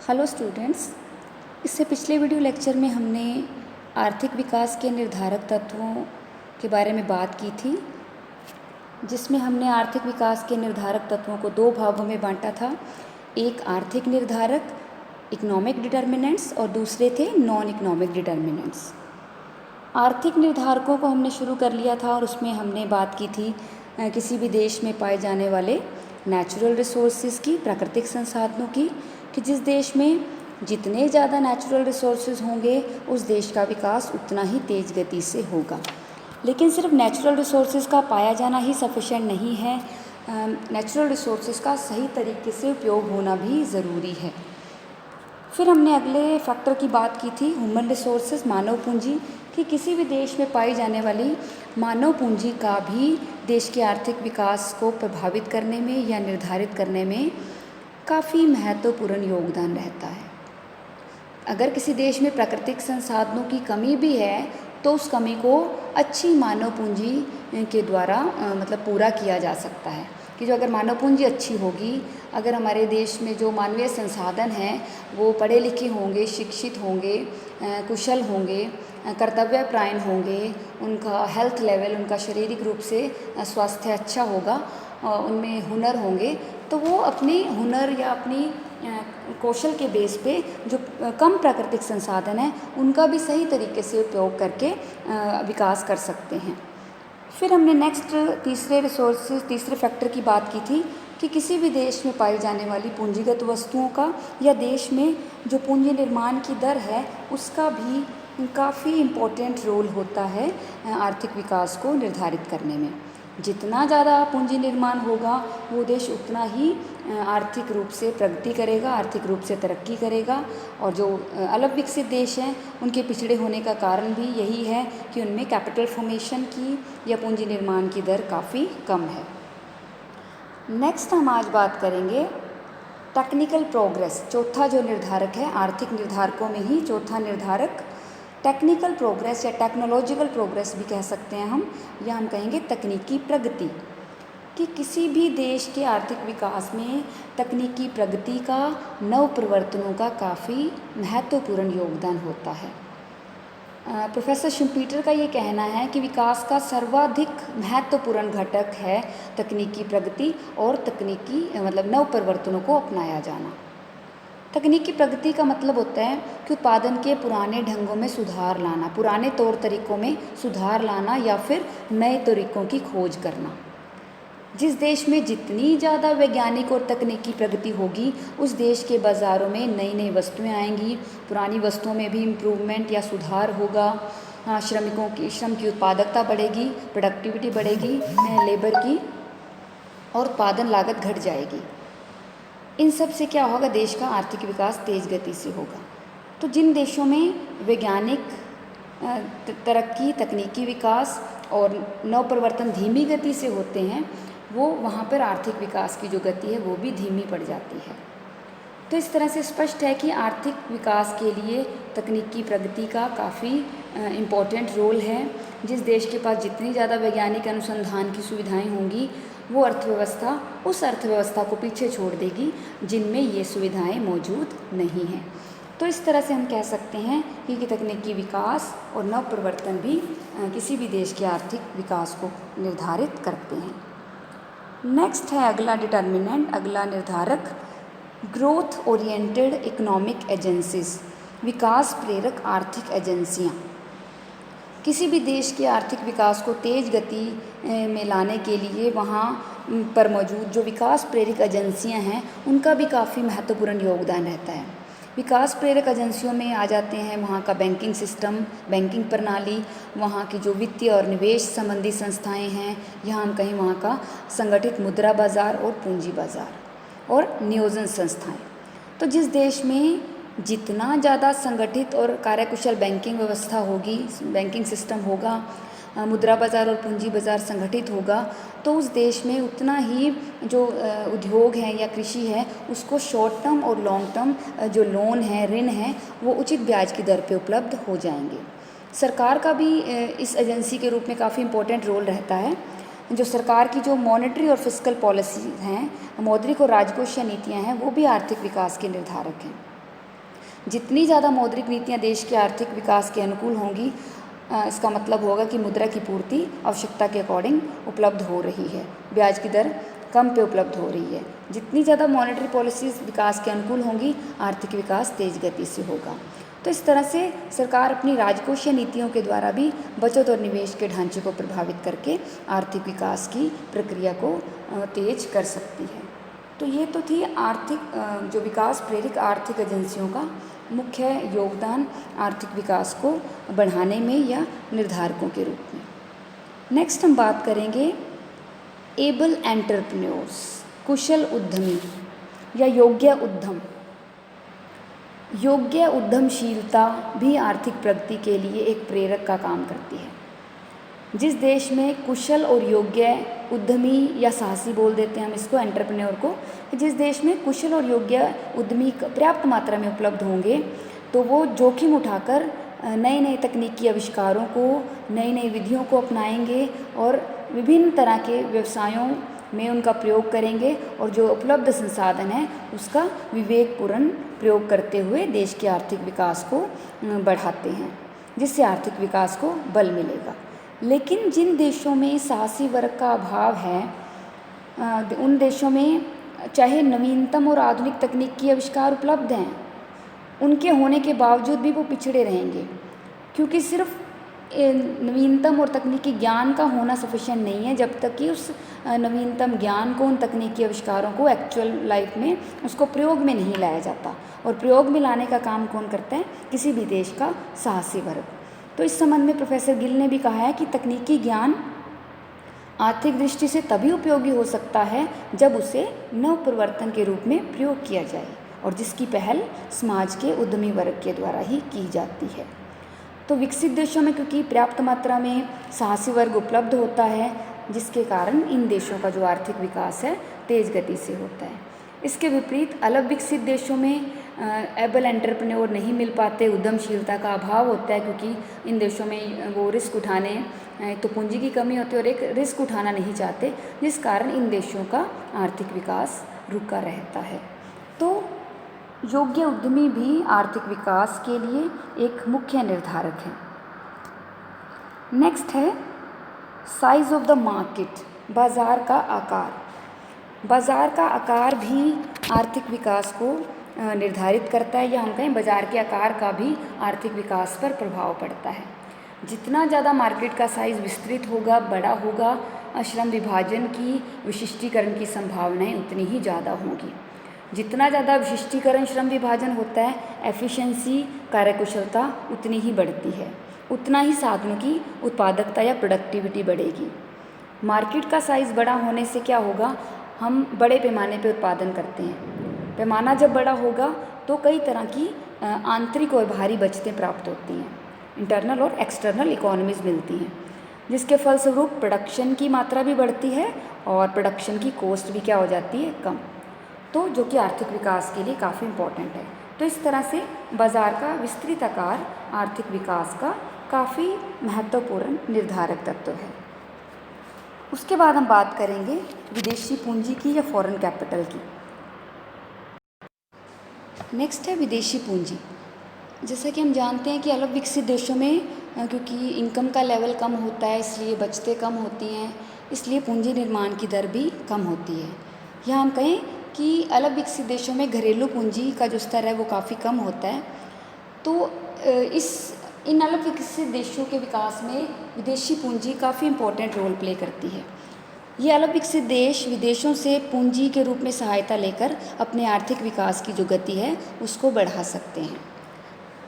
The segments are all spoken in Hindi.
Hello students. इससे पिछले वीडियो लेक्चर में हमने आर्थिक विकास के निर्धारक तत्वों के बारे में बात की थी, जिसमें हमने आर्थिक विकास के निर्धारक तत्वों को दो भागों में बांटा था। एक आर्थिक निर्धारक इकोनॉमिक डिटर्मिनेंट्स और दूसरे थे नॉन इकोनॉमिक डिटर्मिनेंट्स। आर्थिक निर्धारकों को हमने शुरू कर लिया था और उसमें हमने बात की थी किसी भी देश में पाए जाने वाले नेचुरल रिसोर्सेज की, प्राकृतिक संसाधनों की, कि जिस देश में जितने ज़्यादा नेचुरल रिसोर्सेज होंगे उस देश का विकास उतना ही तेज़ गति से होगा। लेकिन सिर्फ नेचुरल रिसोर्सेज का पाया जाना ही सफिशेंट नहीं है, नेचुरल रिसोर्सेज का सही तरीके से उपयोग होना भी ज़रूरी है। फिर हमने अगले फैक्टर की बात की थी, ह्यूमन रिसोर्सेज, मानव पूंजी, कि किसी भी देश में पाई जाने वाली मानव पूंजी का भी देश के आर्थिक विकास को प्रभावित करने में या निर्धारित करने में काफ़ी महत्वपूर्ण योगदान रहता है। अगर किसी देश में प्राकृतिक संसाधनों की कमी भी है तो उस कमी को अच्छी मानव पूंजी के द्वारा पूरा किया जा सकता है। कि जो अगर मानव पूंजी अच्छी होगी, अगर हमारे देश में जो मानवीय संसाधन हैं वो पढ़े लिखे होंगे, शिक्षित होंगे, कुशल होंगे, कर्तव्यपरायण होंगे, उनका हेल्थ लेवल, उनका शारीरिक रूप से स्वास्थ्य अच्छा होगा, उनमें हुनर होंगे, तो वो अपने हुनर या अपनी कौशल के बेस पे जो कम प्राकृतिक संसाधन हैं उनका भी सही तरीके से उपयोग करके विकास कर सकते हैं। फिर हमने नेक्स्ट तीसरे फैक्टर की बात की थी कि किसी भी देश में पाई जाने वाली पूंजीगत वस्तुओं का या देश में जो पूंजी निर्माण की दर है उसका भी काफ़ी इम्पोर्टेंट रोल होता है आर्थिक विकास को निर्धारित करने में। जितना ज़्यादा पूंजी निर्माण होगा वो देश उतना ही आर्थिक रूप से प्रगति करेगा, आर्थिक रूप से तरक्की करेगा। और जो अलग विकसित देश हैं उनके पिछड़े होने का कारण भी यही है कि उनमें कैपिटल फॉर्मेशन की या पूंजी निर्माण की दर काफ़ी कम है। नेक्स्ट हम आज बात करेंगे टेक्निकल प्रोग्रेस। चौथा जो निर्धारक है आर्थिक निर्धारकों में ही चौथा निर्धारक टेक्निकल प्रोग्रेस या टेक्नोलॉजिकल प्रोग्रेस भी कह सकते हैं हम, या हम कहेंगे तकनीकी प्रगति। कि किसी भी देश के आर्थिक विकास में तकनीकी प्रगति का, नव परिवर्तनों का काफ़ी महत्वपूर्ण योगदान होता है। प्रोफेसर शुम्पीटर का ये कहना है कि विकास का सर्वाधिक महत्वपूर्ण घटक है तकनीकी प्रगति और तकनीकी नव परिवर्तनों को अपनाया जाना। तकनीकी प्रगति का मतलब होता है कि उत्पादन के पुराने ढंगों में सुधार लाना, पुराने तौर तरीक़ों में सुधार लाना या फिर नए तरीक़ों की खोज करना। जिस देश में जितनी ज़्यादा वैज्ञानिक और तकनीकी प्रगति होगी उस देश के बाज़ारों में नई नई वस्तुएं आएंगी, पुरानी वस्तुओं में भी इम्प्रूवमेंट या सुधार होगा, श्रम की उत्पादकता बढ़ेगी, प्रोडक्टिविटी बढ़ेगी, लेबर की, और उत्पादन लागत घट जाएगी। इन सब से क्या होगा, देश का आर्थिक विकास तेज़ गति से होगा। तो जिन देशों में वैज्ञानिक तरक्की, तकनीकी विकास और नव परिवर्तन धीमी गति से होते हैं वो वहाँ पर आर्थिक विकास की जो गति है वो भी धीमी पड़ जाती है। तो इस तरह से स्पष्ट है कि आर्थिक विकास के लिए तकनीकी प्रगति का काफ़ी इम्पोर्टेंट रोल है। जिस देश के पास जितनी ज़्यादा वैज्ञानिक अनुसंधान की सुविधाएं होंगी वो अर्थव्यवस्था उस अर्थव्यवस्था को पीछे छोड़ देगी जिनमें ये सुविधाएं मौजूद नहीं हैं। तो इस तरह से हम कह सकते हैं कि तकनीकी विकास और नव परिवर्तन भी किसी भी देश के आर्थिक विकास को निर्धारित करते हैं। नेक्स्ट है अगला डिटर्मिनेंट, अगला निर्धारक, ग्रोथ ओरिएंटेड इकोनॉमिक एजेंसीज, विकास प्रेरक आर्थिक एजेंसियाँ। किसी भी देश के आर्थिक विकास को तेज़ गति में लाने के लिए वहाँ पर मौजूद जो विकास प्रेरक एजेंसियाँ हैं उनका भी काफ़ी महत्वपूर्ण योगदान रहता है। विकास प्रेरक एजेंसियों में आ जाते हैं वहाँ का बैंकिंग सिस्टम, बैंकिंग प्रणाली, वहाँ की जो वित्तीय और निवेश संबंधी संस्थाएं हैं, यहाँ हम कहीं वहाँ का संगठित मुद्रा बाज़ार और पूंजी बाज़ार और नियोजन संस्थाएं। तो जिस देश में जितना ज़्यादा संगठित और कार्यकुशल बैंकिंग व्यवस्था होगी, बैंकिंग सिस्टम होगा, मुद्रा बाज़ार और पूंजी बाज़ार संगठित होगा, तो उस देश में उतना ही जो उद्योग है या कृषि है उसको शॉर्ट टर्म और लॉन्ग टर्म जो लोन है, ऋण है, वो उचित ब्याज की दर पे उपलब्ध हो जाएंगे। सरकार का भी इस एजेंसी के रूप में काफ़ी इम्पोर्टेंट रोल रहता है। जो सरकार की जो मॉनेटरी और फिस्कल पॉलिसी हैं, मौद्रिक और राजकोषीय नीतियाँ हैं, वो भी आर्थिक विकास के निर्धारक हैं। जितनी ज़्यादा मौद्रिक नीतियाँ देश के आर्थिक विकास के अनुकूल होंगी, इसका मतलब होगा कि मुद्रा की पूर्ति आवश्यकता के अकॉर्डिंग उपलब्ध हो रही है, ब्याज की दर कम पे उपलब्ध हो रही है। जितनी ज़्यादा मॉनेटरी पॉलिसीज़ विकास के अनुकूल होंगी, आर्थिक विकास तेज गति से होगा। तो इस तरह से सरकार अपनी राजकोषीय नीतियों के द्वारा भी बचत और निवेश के ढांचे को प्रभावित करके आर्थिक विकास की प्रक्रिया को तेज कर सकती है। तो ये तो थी आर्थिक जो विकास प्रेरक आर्थिक एजेंसियों का मुख्य योगदान आर्थिक विकास को बढ़ाने में या निर्धारकों के रूप में। नेक्स्ट हम बात करेंगे एबल एंटरप्रेन्योर्स, कुशल उद्यमी या योग्य उद्यम। योग्य उद्यमशीलता भी आर्थिक प्रगति के लिए एक प्रेरक का काम करती है। जिस देश में कुशल और योग्य उद्यमी या साहसी बोल देते हैं हम इसको, एंटरप्रेन्योर को, जिस देश में कुशल और योग्य उद्यमी पर्याप्त मात्रा में उपलब्ध होंगे तो वो जोखिम उठाकर नए नए तकनीकी आविष्कारों को, नई नई विधियों को अपनाएंगे और विभिन्न तरह के व्यवसायों में उनका प्रयोग करेंगे और जो उपलब्ध संसाधन है उसका विवेकपूर्ण प्रयोग करते हुए देश के आर्थिक विकास को बढ़ाते हैं, जिससे आर्थिक विकास को बल मिलेगा। लेकिन जिन देशों में साहसी वर्ग का अभाव है, उन देशों में चाहे नवीनतम और आधुनिक तकनीकी आविष्कार उपलब्ध हैं, उनके होने के बावजूद भी वो पिछड़े रहेंगे, क्योंकि सिर्फ नवीनतम और तकनीकी ज्ञान का होना सफिशिएंट नहीं है जब तक कि उस नवीनतम ज्ञान को, उन तकनीकी आविष्कारों को एक्चुअल लाइफ में उसको प्रयोग में नहीं लाया जाता। और प्रयोग में लाने का काम कौन करता है? किसी भी देश का साहसी वर्ग। तो इस संबंध में प्रोफेसर गिल ने भी कहा है कि तकनीकी ज्ञान आर्थिक दृष्टि से तभी उपयोगी हो सकता है जब उसे नवप्रवर्तन के रूप में प्रयोग किया जाए और जिसकी पहल समाज के उद्यमी वर्ग के द्वारा ही की जाती है। तो विकसित देशों में क्योंकि पर्याप्त मात्रा में साहसी वर्ग उपलब्ध होता है, जिसके कारण इन देशों का जो आर्थिक विकास है तेज गति से होता है। इसके विपरीत अलग विकसित देशों में एबल एंटरप्रेन्योर नहीं मिल पाते, उद्यमशीलता का अभाव होता है, क्योंकि इन देशों में वो रिस्क उठाने, तो पूंजी की कमी होती है और एक रिस्क उठाना नहीं चाहते, जिस कारण इन देशों का आर्थिक विकास रुका रहता है। तो योग्य उद्यमी भी आर्थिक विकास के लिए एक मुख्य निर्धारक है। नेक्स्ट है साइज ऑफ द मार्केट, बाज़ार का आकार। बाज़ार का आकार भी आर्थिक विकास को निर्धारित करता है, या हम कहें बाज़ार के आकार का भी आर्थिक विकास पर प्रभाव पड़ता है। जितना ज़्यादा मार्केट का साइज़ विस्तृत होगा, बड़ा होगा, श्रम विभाजन की, विशिष्टीकरण की संभावनाएं उतनी ही ज़्यादा होंगी। जितना ज़्यादा विशिष्टीकरण, श्रम विभाजन होता है, एफिशिएंसी, कार्यकुशलता उतनी ही बढ़ती है, उतना ही साधनों की उत्पादकता या प्रोडक्टिविटी बढ़ेगी। मार्केट का साइज़ बड़ा होने से क्या होगा? हम बड़े पैमाने पे उत्पादन करते हैं। पैमाना जब बड़ा होगा तो कई तरह की आंतरिक और बाहरी बचतें प्राप्त होती हैं, इंटरनल और एक्सटर्नल इकोनॉमीज़ मिलती हैं, जिसके फलस्वरूप प्रोडक्शन की मात्रा भी बढ़ती है और प्रोडक्शन की कॉस्ट भी क्या हो जाती है? कम। तो जो कि आर्थिक विकास के लिए काफ़ी इम्पोर्टेंट है। तो इस तरह से बाज़ार का विस्तृत आकार आर्थिक विकास का काफ़ी महत्वपूर्ण निर्धारक तत्व है। उसके बाद हम बात करेंगे विदेशी पूंजी की या फॉरेन कैपिटल की। नेक्स्ट है विदेशी पूंजी। जैसा कि हम जानते हैं कि अलग विकसित देशों में क्योंकि इनकम का लेवल कम होता है, इसलिए बचतें कम होती हैं, इसलिए पूंजी निर्माण की दर भी कम होती है। या हम कहें कि अलग विकसित देशों में घरेलू पूंजी का जो स्तर है वो काफ़ी कम होता है। तो इन अलग विकसित देशों के विकास में विदेशी पूंजी काफ़ी इम्पोर्टेंट रोल प्ले करती है। ये अलग विकसित देश विदेशों से पूंजी के रूप में सहायता लेकर अपने आर्थिक विकास की जो गति है उसको बढ़ा सकते हैं।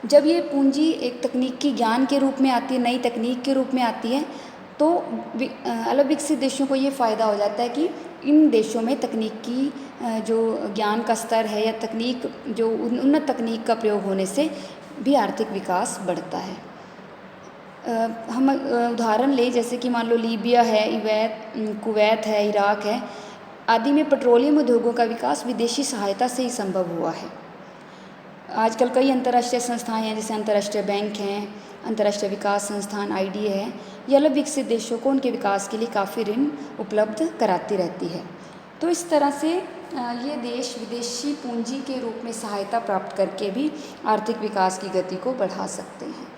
जब ये पूंजी एक तकनीकी ज्ञान के रूप में आती है, नई तकनीक के रूप में आती है, तो अलग विकसित देशों को ये फ़ायदा हो जाता है कि इन देशों में तकनीकी जो ज्ञान का स्तर है या तकनीक जो उन्नत तकनीक का प्रयोग होने से भी आर्थिक विकास बढ़ता है। हम उदाहरण लें, जैसे कि मान लो लीबिया है, कुवैत है, इराक है आदि में पेट्रोलियम उद्योगों का विकास विदेशी सहायता से ही संभव हुआ है। आजकल कई अंतर्राष्ट्रीय संस्थाएं हैं, जैसे अंतर्राष्ट्रीय बैंक हैं, अंतर्राष्ट्रीय विकास संस्थान IDA है, ये अलग विकसित देशों को उनके विकास के लिए काफ़ी ऋण उपलब्ध कराती रहती है। तो इस तरह से ये देश विदेशी पूंजी के रूप में सहायता प्राप्त करके भी आर्थिक विकास की गति को बढ़ा सकते हैं।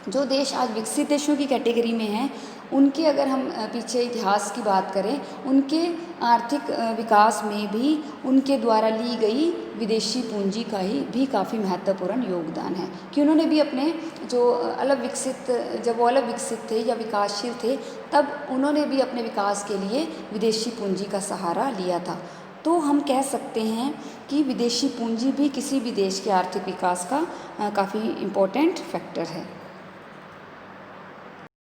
जो देश आज विकसित देशों की कैटेगरी में हैं, उनके अगर हम पीछे इतिहास की बात करें, उनके आर्थिक विकास में भी उनके द्वारा ली गई विदेशी पूंजी का ही भी काफ़ी महत्वपूर्ण योगदान है कि उन्होंने भी अपने जो जब वो अलग विकसित थे या विकासशील थे, तब उन्होंने भी अपने विकास के लिए विदेशी पूंजी का सहारा लिया था। तो हम कह सकते हैं कि विदेशी पूंजी भी किसी भी देश के आर्थिक विकास का काफ़ी इम्पोर्टेंट फैक्टर है।